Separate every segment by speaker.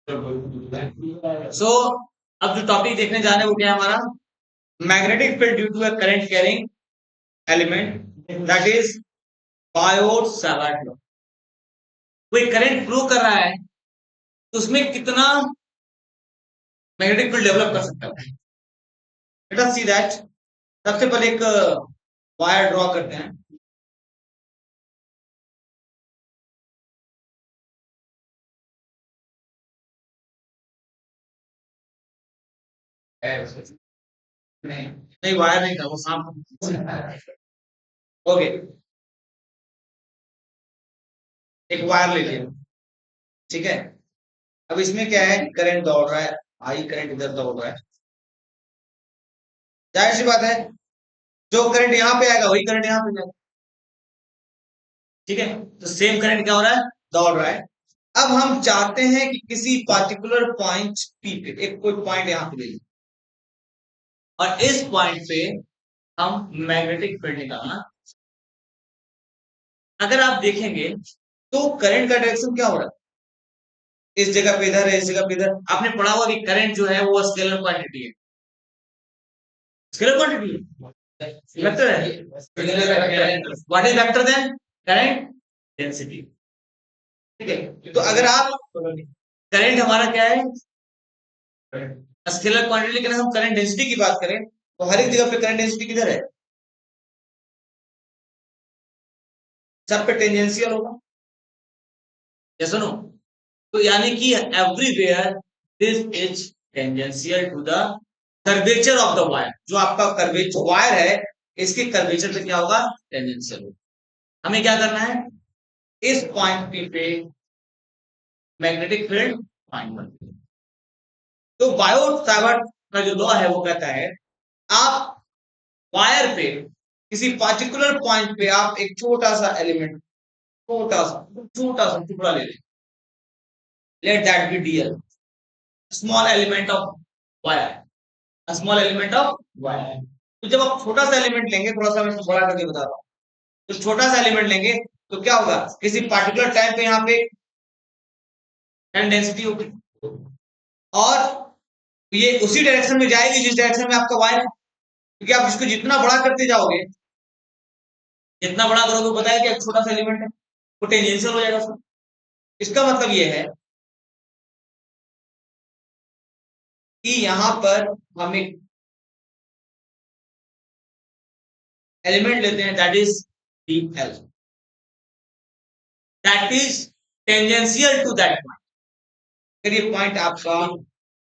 Speaker 1: सो अब जो टॉपिक देखने जा रहे हैं वो क्या है हमारा, magnetic field due to a current carrying element that is Biot Savart law. कोई करंट फ्लो कर रहा है तो उसमें कितना मैग्नेटिक फील्ड डेवलप कर सकता है। Late us see that. सबसे पहले एक वायर ड्रॉ करते हैं। नहीं नहीं, वायर नहीं था, वो सांप। ओके, एक वायर ले लिया, ठीक है। अब इसमें क्या है, करंट दौड़ रहा है, आई करंट इधर दौड़ रहा है। जाहिर सी बात है, जो करंट यहाँ पे आएगा वही करंट यहाँ पे जाएगा, ठीक है। तो सेम करंट क्या हो रहा है, दौड़ रहा है। अब हम चाहते हैं कि किसी पार्टिकुलर पॉइंट पी पे, एक कोई पॉइंट यहाँ पे ले लीजिए और इस पॉइंट पे हम मैग्नेटिक फील्ड निकालना। अगर आप देखेंगे तो करंट का डायरेक्शन क्या हो रहा है, इस जगह पे इधर है, इस जगह पे इधर। आपने पढ़ा होगा कि करंट जो है वो स्केलर क्वांटिटी है। स्केलर क्वांटिटी वेक्टर है। What is vector then, current density, ठीक है। तो अगर आप, करंट हमारा क्या है, स्केलर क्वांटिटी, लेकिन हम करंट डेंसिटी की बात करें तो हर एक जगह पे करंट डेंसिटी किधर है, सब पे टेंजेंशियल होगा, या सुनो। तो यानी कि everywhere this is tangential to the curvature of the wire. जो आपका कर्वेचर वायर है, इसके कर्वेचर पे क्या होगा, टेंजेंशियल होगा। हमें क्या करना है, इस पॉइंट पे मैग्नेटिक फील्ड फाइंड करना है। तो बायोट सावर्ट का जो लॉ है वो कहता है, आप वायर पे किसी पार्टिकुलर पॉइंट पे आप एक छोटा सा एलिमेंट, छोटा सा टुकड़ा ले लें। Let that be DL, small element of wire, small element of wire. तो जब आप छोटा सा एलिमेंट लेंगे, थोड़ा सा मैं इसको बड़ा करके बता रहा हूँ। तो छोटा सा एलिमेंट लेंगे तो क्या होगा, किसी पार्टिकुलर टाइम पे यहाँ पे करंट डेंसिटी होगी और ये उसी डायरेक्शन में जाएगी जिस डायरेक्शन में आपका वायर है। क्योंकि आप इसको जितना बड़ा करते जाओगे, जितना बड़ा करोगे, पता है कि एक छोटा सा एलिमेंट है, वो टेंजेंशियल हो जाएगा उसमें। इसका मतलब ये है कि यहां पर हम एक एलिमेंट लेते हैं that is D L, that is tangential to that point. अगर ये पॉइंट आपका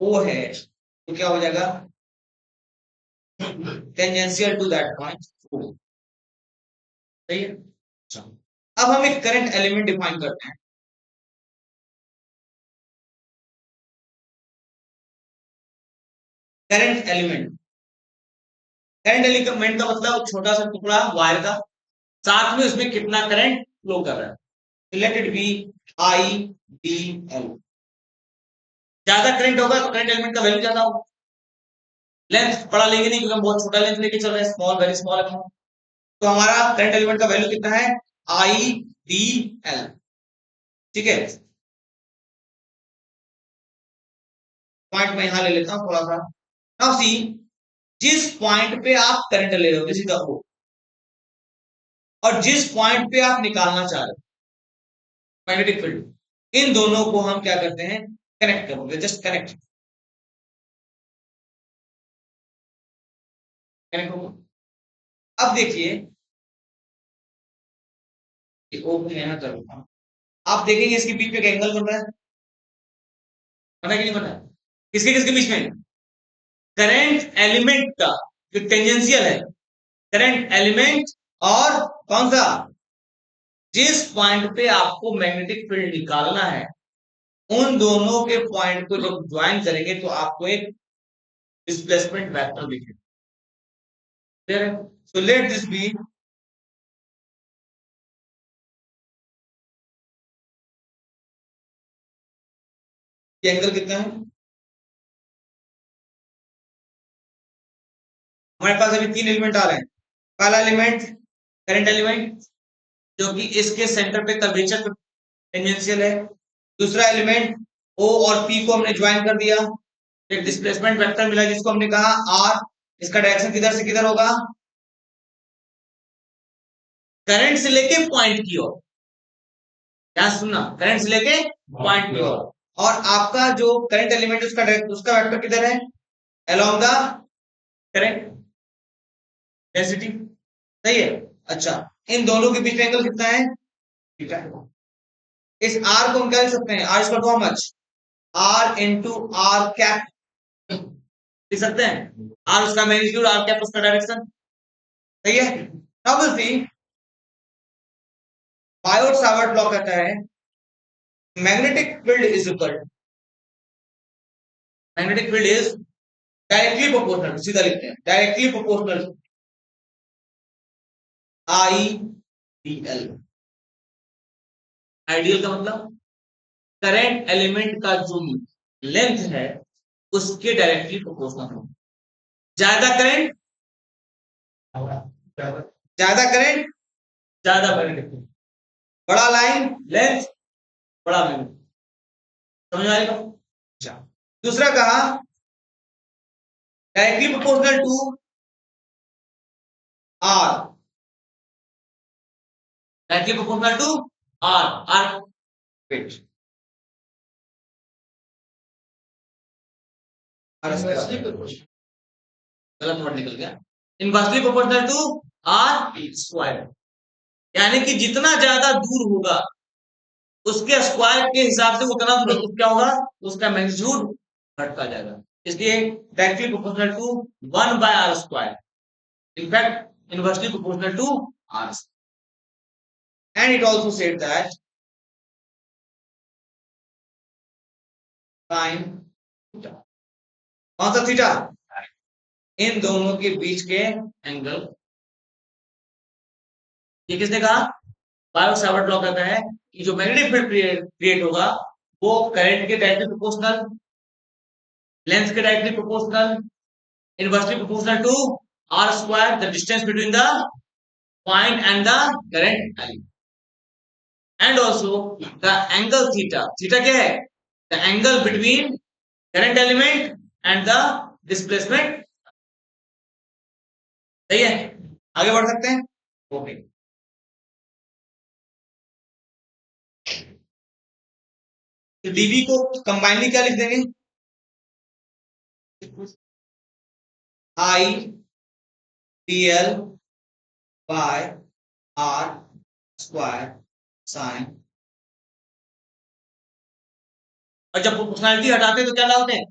Speaker 1: ओ है तो क्या हो जाएगा, tangential to that point O, सही है। अच्छा, अब हम एक करंट एलिमेंट डिफाइन करते हैं। करंट एलिमेंट, करंट एलिमेंट का मतलब छोटा सा टुकड़ा वायर का, साथ में उसमें कितना करंट फ्लो कर रहा है। Let it be I D L. ज्यादा करंट होगा तो करंट एलिमेंट का वैल्यू ज्यादा होगा। लेंथ बड़ा लेंगे नहीं क्योंकि हम बहुत छोटा लेंथ लेके चल रहे हैं, स्मॉल, वेरी स्मॉल अमाउंट। तो हमारा करंट एलिमेंट का वैल्यू कितना है, आई डी एल, ठीक है। पॉइंट मैं यहां ले लेता हूं थोड़ा सा। नाउ सी, जिस पॉइंट पे आप करंट ले रहे हो, दिस इज द ओ, और जिस पॉइंट पे आप निकालना चाह रहे हो मैग्नेटिक फील्ड, इन दोनों को हम क्या करते हैं, कनेक्ट करोगे, जस्ट कनेक्ट, कनेक्ट होगा। अब देखिए, ओपन यहां करूंगा, आप देखेंगे इसके बीच में एक एंगल बन रहा है, पता कि नहीं पता, किसके किसके बीच में, करंट एलिमेंट का जो टेंजेंशियल है, करंट एलिमेंट और कौन सा, जिस पॉइंट पे आपको मैग्नेटिक फील्ड निकालना है, उन दोनों के पॉइंट को जब ज्वाइन करेंगे तो आपको एक डिस्प्लेसमेंट वेक्टर दिखेगा। सो लेट दिस बी, ये एंगल कितना है, हमारे पास अभी तीन एलिमेंट आ रहे हैं। पहला एलिमेंट करंट एलिमेंट जो कि इसके सेंटर पे कर्वेचर टेंजेंशियल है। दूसरा एलिमेंट ओ और पी को हमने ज्वाइन कर दिया, एक डिस्प्लेसमेंट वेक्टर मिला जिसको हमने कहा आर, इसका डायरेक्शन किधर से किधर होगा, करंट से लेके पॉइंट की ओर, क्या सुनना, करंट से लेके पॉइंट की ओर, और आपका जो करंट एलिमेंट उसका वेक्टर किधर है, अलोंग द करंट डेंसिटी, सही है। अच्छा, इन दोनों के बीच में एंगल कितना है, थीटा है। इस आर को हम क्या लिख सकते हैं, R equal to how much, R into R cap लिख सकते हैं, आर उसका मैग्नीट्यूड, आर कैप उसका डायरेक्शन, सही है। Now will see, Biot Savart law कहता है magnetic field is equal, magnetic field is directly proportional, सीधा लिखते हैं directly proportional I D L. Ideal का मतलब करंट एलिमेंट का जो लेंथ है उसके डायरेक्टली प्रोपोर्शनल हो, ज्यादा करंट ज्यादा करंट ज्यादा करंट, बड़ा लाइन लेंथ बड़ा लेंथ, समझ में आएगा। अच्छा, दूसरा कहा directly proportional to R, directly proportional to R, R wait, गलत वर्ड निकल गया, inversely proportional to R square, यानी कि जितना ज्यादा दूर होगा उसके स्क्वायर के हिसाब से उतना क्या होगा, उसका मैग्नीट्यूड घटता जाएगा, इसलिए directly proportional to 1 by R square, in fact inversely proportional to R, and it also said that sine theta, कौन सा थीटा, इन दोनों के बीच के एंगल, ये किसने कहा, बायो सावर्ट लॉ कहता है कि जो मैग्नेटिक फील्ड क्रिएट होगा वो करंट के डायरेक्टली प्रोपोर्शनल, लेंथ के directly proportional, inversely proportional to R square, the distance between the point and the current element, and also the angle theta, theta क्या है, the angle between current element and the displacement, सही है। आगे बढ़ सकते हैं, okay. तो DV को कंबाइनली क्या लिख देंगे, I D L by R square sine, और जब प्रोपोर्शनलिटी हटाते हैं तो क्या डालते हैं,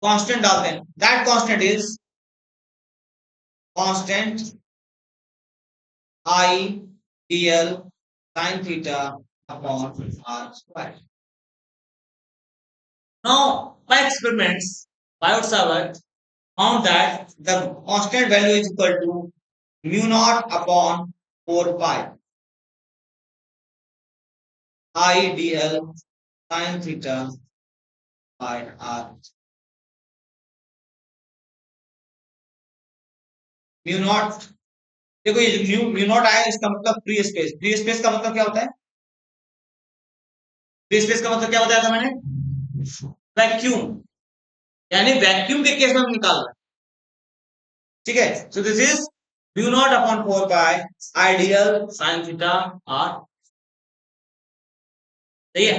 Speaker 1: कांस्टेंट डालते हैं, that constant is constant I D L sine theta upon R square. Now by experiments Biot-Savart found that the constant value is equal to mu naught upon 4 pi I dl sin theta by r। Mu naught, देखो ये mu naught आया इसका मतलब free space, free space का मतलब क्या होता है, फ्री स्पेस का मतलब क्या बताया था मैंने, वैक्यूम, यानी वैक्यूम के केस में हम निकाल रहे हैं, ठीक है। So this is mu naught upon 4 pi ideal sine theta R, सही है।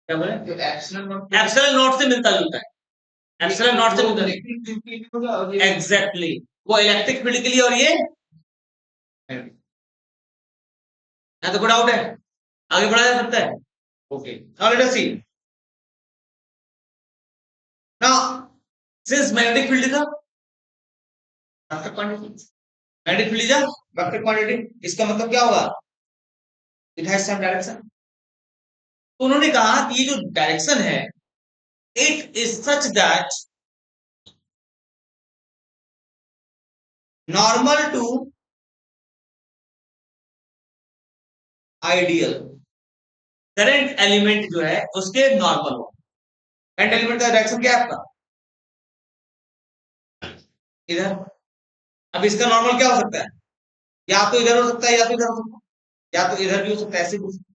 Speaker 1: क्या बोले, एप्सिलॉन नॉट से मिलता जुलता है, एप्सिलॉन नॉट से मिलता है, एग्जैक्टली, वो इलेक्ट्रिक फील्ड के लिए और ये तो कोई डाउट है, आगे बढ़ाया जा सकता है, okay. Now let us see, now since magnetic field is a vector quantity, magnetic field is a vector quantity, इसका मतलब क्या होगा, इट हैज सम डायरेक्शन। तो उन्होंने कहा कि ये जो डायरेक्शन है it is such that normal to ideal, current element जो है उसके नॉर्मल हो, करंट एलिमेंट का डायरेक्शन क्या है आपका, इधर, अब इसका नॉर्मल क्या हो सकता है, या तो इधर हो सकता है या तो इधर हो सकता है, या तो इधर भी हो सकता है, ऐसे भी हो सकता है,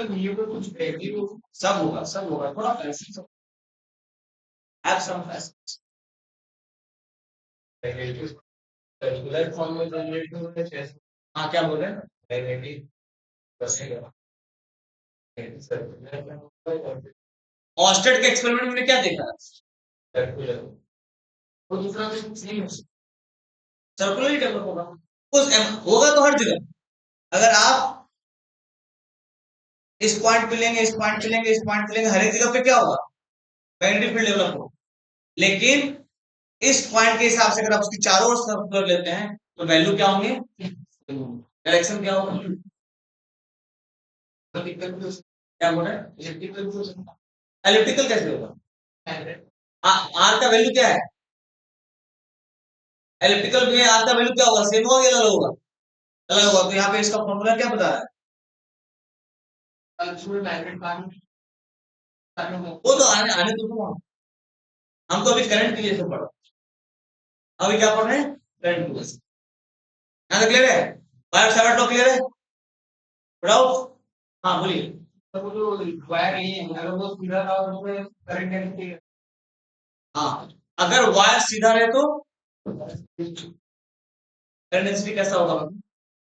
Speaker 1: सब होगा, सब होगा, थोड़ा पैसे have some facts. Circular form में जनरेट होता है। हाँ, क्या बोल रहे हैं? डायरेक्टली बसेगा। ऑस्टेड के एक्सपेरिमेंट में क्या देखा? सर्कुलर। वो दूसरा भी सेम है। सर्कुलर ही डेवलप होगा। उस होगा तो हर जगह। अगर आप इस पॉइंट पे लेंगे, इस पॉइंट पे लेंगे, इस पॉइंट पे लेंगे, हर एक जगह पे क्या होगा? मैग्नेटिक फील्ड डेवलप होगा। लेकिन इस पॉइंट के हिसाब से अगर आप उसकी चारों ओर सर्कुलर लेते हैं तो वैल्यू क्या होंगे? डायरेक्शन क्या होगा? क्या बोल रहे हैं? एलिप्टिकल कैसे होगा? आर का वैल्यू क्या है? एलिप्टिकल में आर का वैल्यू क्या होगा? सेम होगा या अलग होगा? अलग होगा। तो यहाँ पे इसका फॉर्मूला क्या बता रहा है? वो तो आने आने तो हम तो अभी करंट के लिए से पढ़ अभी क्या पढ़ रहे हैं? करंट के लिए। यहाँ तक क्लियर है? 5 7 तो क्लियर है? पढ़ाओ। हाँ बोलिए। तो वो जो वायर है अगर वो सीधा था और उसमें करंट डेंसिटी। हाँ, अगर वायर सीधा रहे तो करंट डेंसिटी कैसा होगा?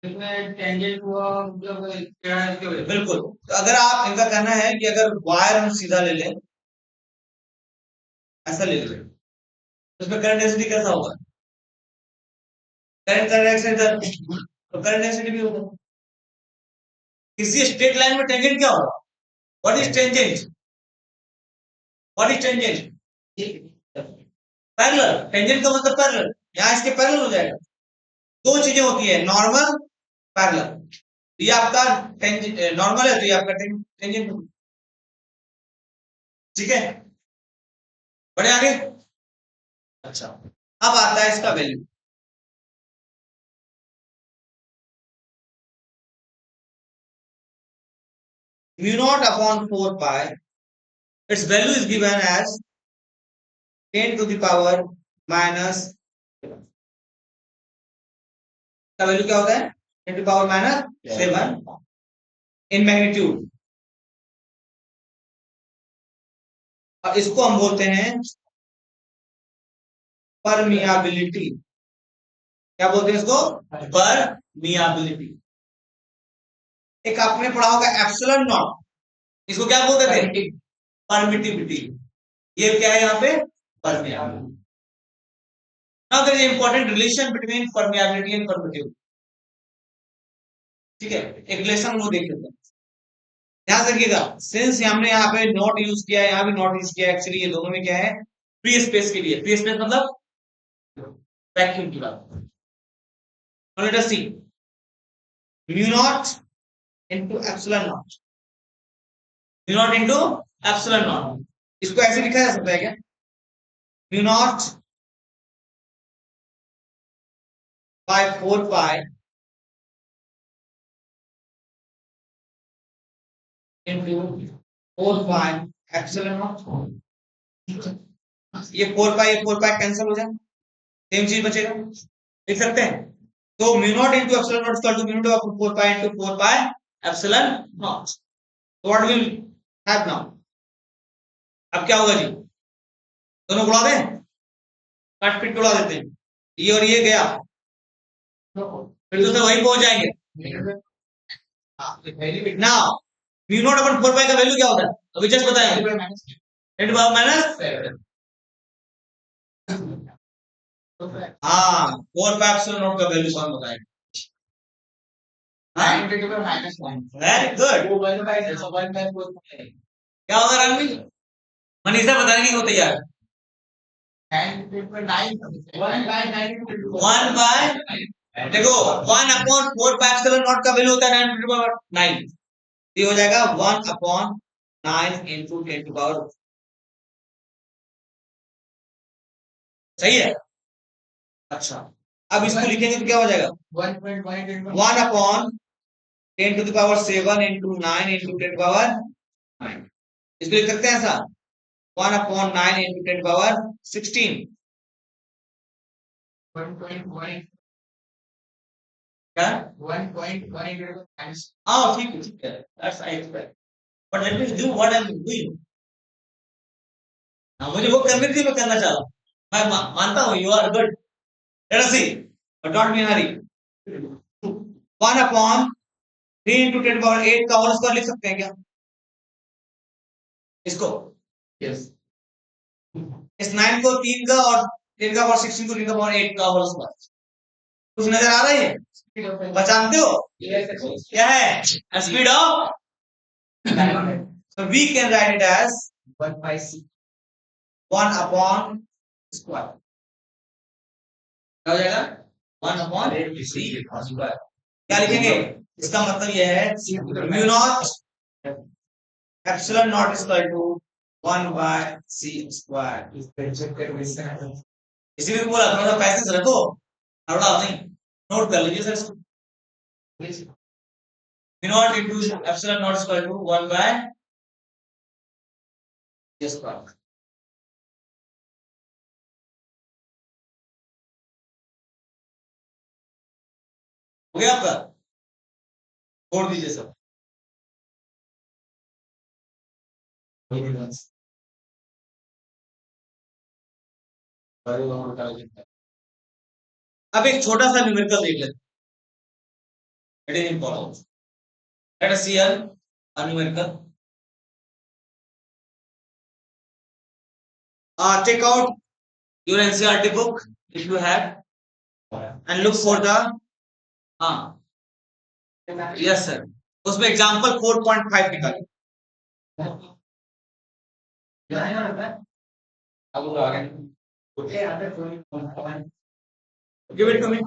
Speaker 1: इसमें टेंजेंट हुआ मतलब क्या है इसके वजह। बिल्कुल। तो अगर आप इनका कहना है कि अगर वायर हम सीधा ले लें, ऐसा ले लें, तो उसमें करंट डेंसिटी कैसा होगा? करंट का डायरेक्शन इधर, तो करंट डेंसिटी भी होगा। किसी स्ट्रेट लाइन में टेंजेंट क्या होगा? What is tangent? What is tangent? Parallel. Tangent का मतलब पैरेलल। यहाँ इसके पैरेलल हो जाएगा। दो चीजें होती है, नॉर्मल, पैरेलल। ये आपका नॉर्मल है तो ये आपका टेंजेंट। ठीक है, बढ़े आगे। अच्छा, अब आता है इसका value. Mu naught upon 4 pi, it's value is given as 10 to the power minus, का वैल्यू क्या होता है? 10 to power minus 7 in magnitude. और इसको हम बोलते हैं परमियाबिलिटी। क्या बोलते हैं इसको? परमियाबिलिटी। एक आपने पढ़ा होगा एप्सिलॉन नॉट, इसको क्या बोलते थे? परमिटिविटी। ये क्या है यहाँ पे? Permeability. Now there is important relation between permeability and permittivity. ठीक है, एक रिलेशन वो देख लेते हैं। ध्यान रखिएगा, सिंस हमने यहाँ पे नॉट यूज किया है, यहाँ भी नॉट यूज किया है, एक्चुअली ये दोनों में क्या है? फ्री स्पेस के लिए। फ्री स्पेस मतलब वैक्यूम की बात। Let us see mu naught into epsilon naught, mu naught into epsilon naught. इसको ऐसे लिखा जा सकता है क्या? Mu naught by 4 pi into 4 pi epsilon naught. ये 4 पाई कैंसिल हो जाए, सेम चीज बचेगा, लिख सकते हैं। तो mu naught into epsilon naught equal to mu naught upon 4 pi into 4 pi epsilon naught. तो व्हाट विल हैव नाउ? अब क्या होगा जी? दोनों उड़ा दें, काट पीट के उड़ा देते हैं, ये और ये गया, फिर तो वही पहुंच जाएंगे। नाउ म्यू नॉट अपॉन 4 पाई का वैल्यू क्या होता है? अभी जस्ट बताया, 10 पावर माइनस। हाँ, 4 पाई एप्सिलॉन नॉट का वैल्यू कौन बताएगा? Very good. क्या होगा रणवीर? मनीषा बताने की को तैयार? 1 बाय, देखो 1 अपॉन 4 पाई एप्सिलॉन नॉट का वैल्यू होता है 9 टू पावर 9। ये हो जाएगा 1 अपॉन 9 इनटू 10 टू पावर। सही है? अच्छा, अब इसको लिखेंगे तो क्या हो जाएगा? 1 upon 10 to the power 7 into 9 into 10 power 9। इसको लिख सकते हैं ऐसा, 1 अपॉन 9 इंटू 10 पावर 16। क्या? 1.1 हाँ ठीक है, that's I expect. But let me do what I am doing. हाँ, मुझे वो करने थी, मैं करना चाह रहा हूँ। मैं मानता हूँ you are good. Let us see, but not be in hurry. 1 upon 3 into 10 power 8 का होल स्क्वायर लिख सकते हैं क्या इसको? यस। इस 9 को 3 का और 10 का पावर 16 को 3 का पावर 8 का होल स्क्वायर। कुछ नजर आ रही है? पहचानते हो? क्या है? Speed of, so we can write it as 1 by c, 1 upon square। क्या हो जाएगा? 1 upon c square। क्या लिखेंगे? इसका मतलब यह है mu naught epsilon naught equal to 1 by c square। इसीलिए तो बोला थोड़ा सा पैसे से रखो, थोड़ा नहीं, नोट कर लीजिए सर इसको। Mu naught into epsilon naught equal to 1 by c square। हो गया आपका? छोड़ दीजिए सब। अब एक छोटा सा न्यूमेरिकल देख लेते हैं। It is important. Let us see a numerical। Take out your NCERT book if you have and look for the हाँ yes sir, उसमें एग्जाम्पल 4.5 निकालिए। Give it to me।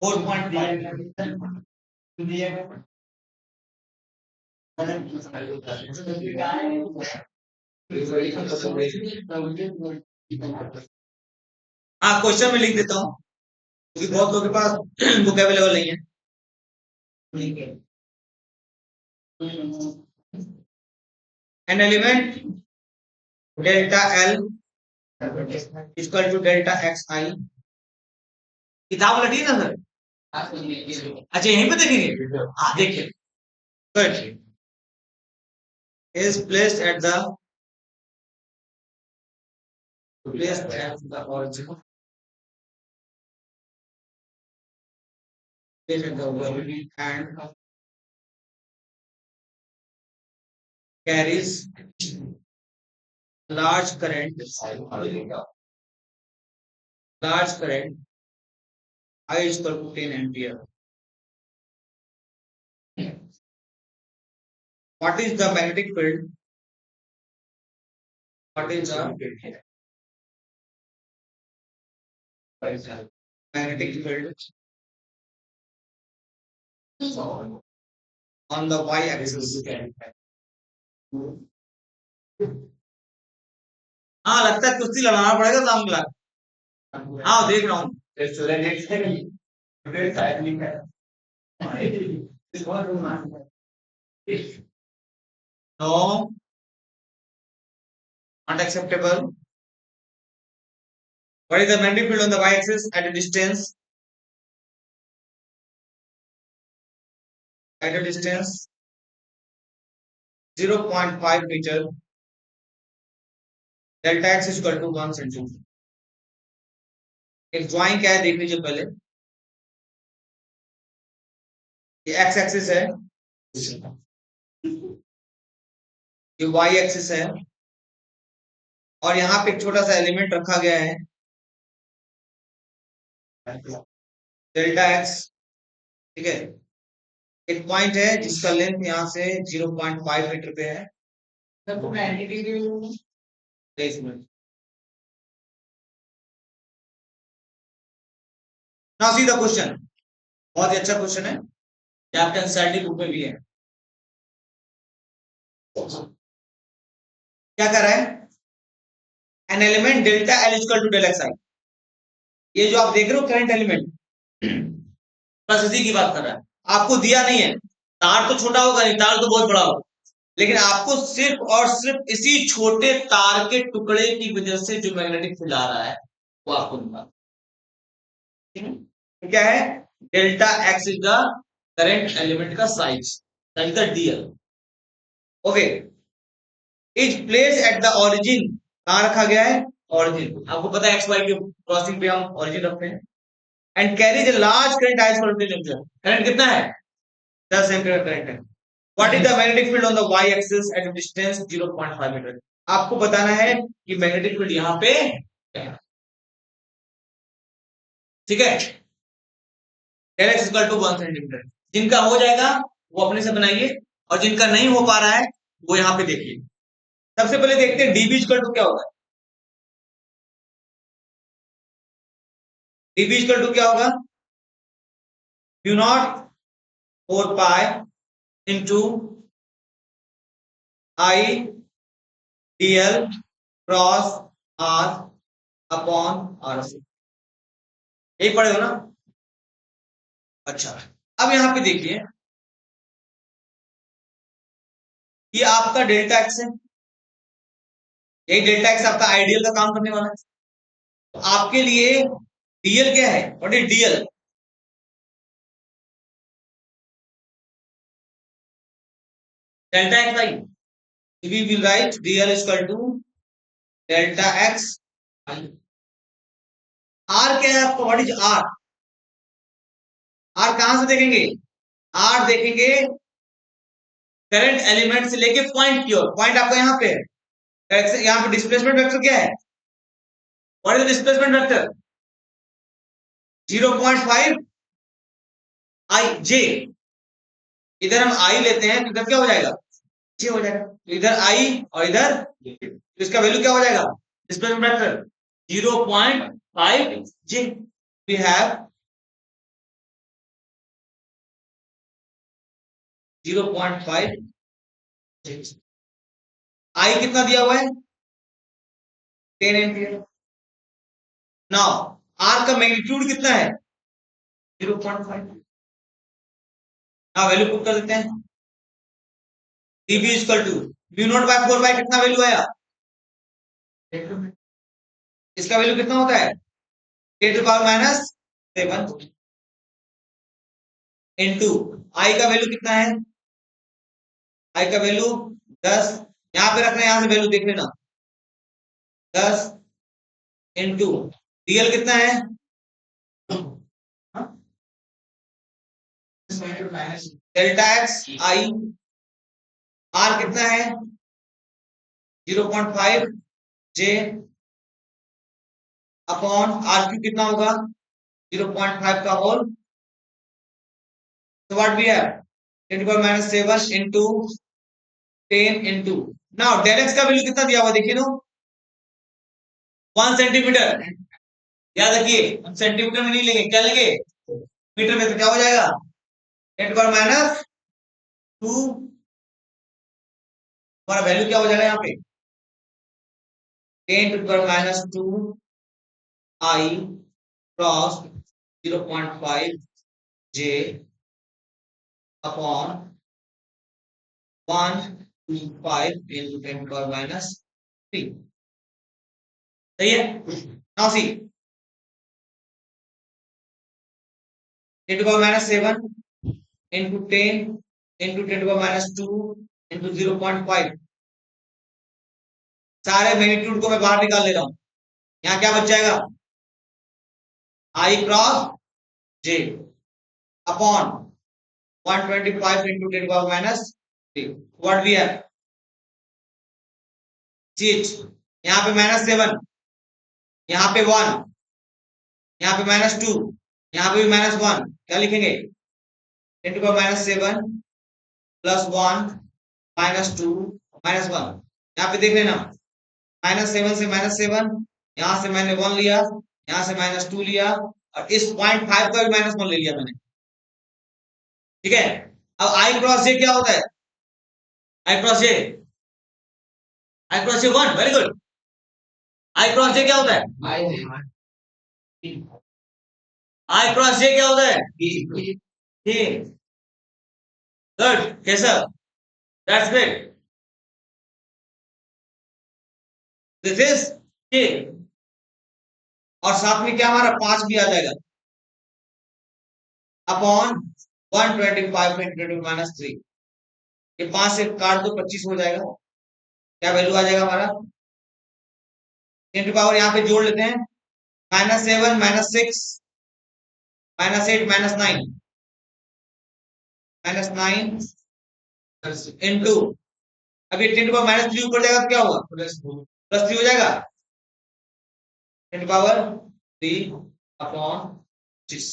Speaker 1: Four point हाँ क्वेश्चन में लिख देता हूँ क्योंकि बहुत लोगों के पास बुक अवेलेबल नहीं है। An element delta L equal to delta xi। किताब लगी ना सर? अच्छा यहीं पे देखेंगे? हाँ देखिए। Good is placed at the origin, placed at the origin and carries large current, I is equal to 10 ampere। What is the magnetic field? What is the magnetic field on the y axis? हाँ लगता है कुश्ती लड़ाना पड़ेगा सामने वाला। हाँ देख रहा हूँ। No, not acceptable। What is the magnetic field on the y-axis at a distance? At a distance 0.5 meter, delta x is equal to 1 centimeter। एक ड्राइंग क्या है देख लीजिए पहले। ये x एक्सिस है, ये y एक्सिस है और यहाँ पे एक छोटा सा एलिमेंट रखा गया है डेल्टा x। ठीक है, एक पॉइंट है जिसका लेंथ यहाँ से 0.5 मीटर पे है। Now see the question. बहुत ही अच्छा क्वेश्चन है, चैप्टर एनसीईआरटी बुक में भी है। क्या कर रहा है? An element delta L equal to del X I. ये जो आप देख रहे हो करंट एलिमेंट, बस इसी की बात कर रहा है। आपको दिया नहीं है, तार तो छोटा होगा नहीं, तार तो बहुत बड़ा होगा, लेकिन आपको सिर्फ और सिर्फ इसी छोटे तार के टुकड़े की वजह से जो मैग्नेटिक फील्ड आ रहा है वो आपको निकालना। ठीक है, क्या है? Delta X is the current element का size, that is the DL. Okay, is place at the origin, कहां रखा गया है? ओरिजिन। आपको पता है एक्स वाई के क्रॉसिंग पे हम ओरिजिन रखते हैं। And carries a large current एज पर करंट कितना है? 10 एम्पीयर करंट है। What is the magnetic field on the Y axis at distance 0.5 metre? आपको बताना है कि मैग्नेटिक फील्ड यहां पे क्या है। ठीक है, del X equal to 1 centimetre. जिनका हो जाएगा वो अपने से बनाइए, और जिनका नहीं हो पा रहा है वो यहां पे देखिए। सबसे पहले देखते हैं डीबी इक्वल टू क्या होगा। डीबी इक्वल टू क्या होगा? Mu naught 4 pi into I DL cross R upon R. एक पड़ेगा ना? अच्छा, अब यहां पे देखिए, ये आपका डेल्टा एक्स है, यही डेल्टा एक्स आपका आइडियल का काम करने वाला है। तो आपके लिए डीएल क्या है? What is DL? Delta X I. We will write DL is equal to delta X I. R क्या है आपका? What is are? आर कहां से देखेंगे? आर देखेंगे करंट एलिमेंट से लेके पॉइंट की ओर। पॉइंट आपका यहां पे है, यहां पे डिस्प्लेसमेंट वेक्टर क्या है? What is displacement vector? 0.5 आई जे। इधर हम आई लेते हैं तो इधर क्या हो जाएगा? जे हो जाएगा। तो इधर आई और इधर तो इसका वैल्यू क्या हो जाएगा? Displacement vector 0.5 J. We have 0.5 J. I कितना दिया हुआ है? 10 एम्पियर। नाउ आर का मैग्नीट्यूड कितना है? 0.5। हाँ, वैल्यू पुट कर देते हैं। dB equal to mu naught by 4 by कितना वैल्यू आया? इसका वैल्यू कितना होता है? 10 to power minus 7 into I का वैल्यू कितना है? आई का वैल्यू 10। यहां पे रखना है, यहां से वैल्यू देख लेना। 10 इनटू डीएल कितना है? Delta X I. आर कितना है? 0.5 जे अपॉन आर क्यू कितना होगा? 0.5 का whole. So what we have? 10 to power minus 7 into 10 into now del x का वैल्यू कितना दिया हुआ देखिए तो 1 सेंटीमीटर। याद रखिए, हम सेंटीमीटर में नहीं लेंगे, क्या लेंगे? मीटर में। तो क्या हो जाएगा? 10 to power minus 2। हमारा वैल्यू क्या हो जाएगा यहाँ पे? 10 to power minus 2 I cross 0.5 J upon 125 into 10 to power minus 3। सही है? Now see 10 to power minus 7 into 10 into 10 to power minus 2 into 0.5। सारे मैग्नीट्यूड को मैं बाहर निकाल ले रहा हूं। यहाँ क्या बच जाएगा? I cross J upon 125 into 10 to power minus 3। What we have? चीज यहाँ पे -7, यहाँ पे 1, यहाँ पे -2, यहाँ पे भी -1। क्या लिखेंगे? 10 to power minus 7 plus 1 minus 2 minus 1। यहाँ पे देख लेना, -7 से -7, यहां से मैंने 1 लिया, यहां से -2 लिया, और इस 0.5 का भी -1 ले लिया मैंने। ठीक है, अब आई क्रॉस जे क्या होता है? I cross J 1। Very good. I cross J क्या होता है? आई क्रॉस जे क्या होता है? गुड, कैसा? That's great. दिस इज के, और साथ में क्या हमारा 5 भी आ जाएगा अपॉन 125 इंटू माइनस 3। ये 5 से काट दो 25 हो जाएगा। क्या वैल्यू आ जाएगा हमारा? 10 पावर यहाँ पे जोड़ लेते हैं, -7 -6 -8 -9 -9 इंटू, अभी 10 पावर -3 ऊपर जाएगा तो क्या होगा? +3 हो जाएगा। 10 पावर 3 अपॉन 25,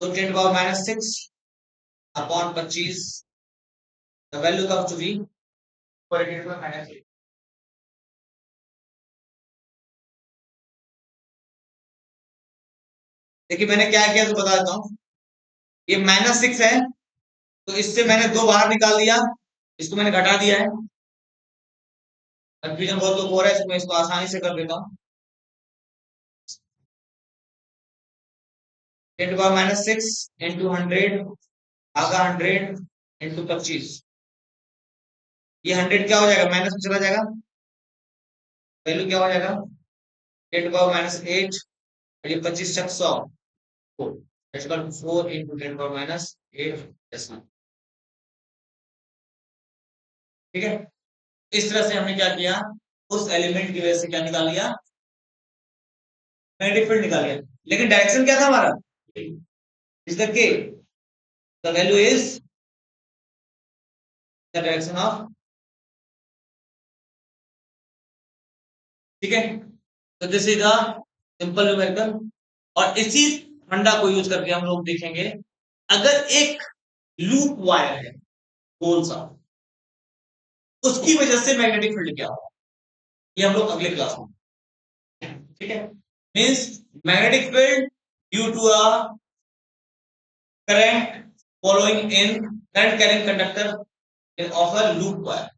Speaker 1: तो 10 power -6 upon 25, the value comes to be 10 देखिए मैंने क्या किया तो बता देता हूँ। ये -6 है, तो इससे मैंने 2 बाहर निकाल दिया, इसको मैंने घटा दिया है। कंफ्यूजन बहुत लोग हो रहा है, इसको मैं इसको आसानी से कर देता हूँ। 10 पावर -6 इंटू 100 आगा 100 इंटू 25, ये 100 क्या हो जाएगा? माइनस में चला जाएगा, वैल्यू क्या हो जाएगा? 10 पावर -8, और ये 25 छक 100, 4 इंटू 10 पावर -8। ठीक है, इस तरह से हमने क्या किया, उस एलिमेंट की वजह से क्या निकाल लिया? मैग्नेटिक फील्ड निकाल लिया। लेकिन डायरेक्शन क्या था हमारा? इज द के, the value is the direction of. ठीक है, तो this is the simple numerical. और इसी फंडा को यूज करके हम लोग देखेंगे, अगर एक लूप वायर है गोल सा, उसकी वजह से मैग्नेटिक फील्ड क्या होगा, ये हम लोग अगले क्लास में। ठीक है, means magnetic field due to a current following in current carrying conductor of a loop wire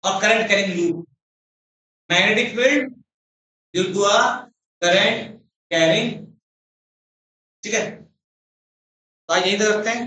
Speaker 1: or current carrying loop, magnetic field due to a current carrying। ठीक है, तो आज यही तक रखते हैं।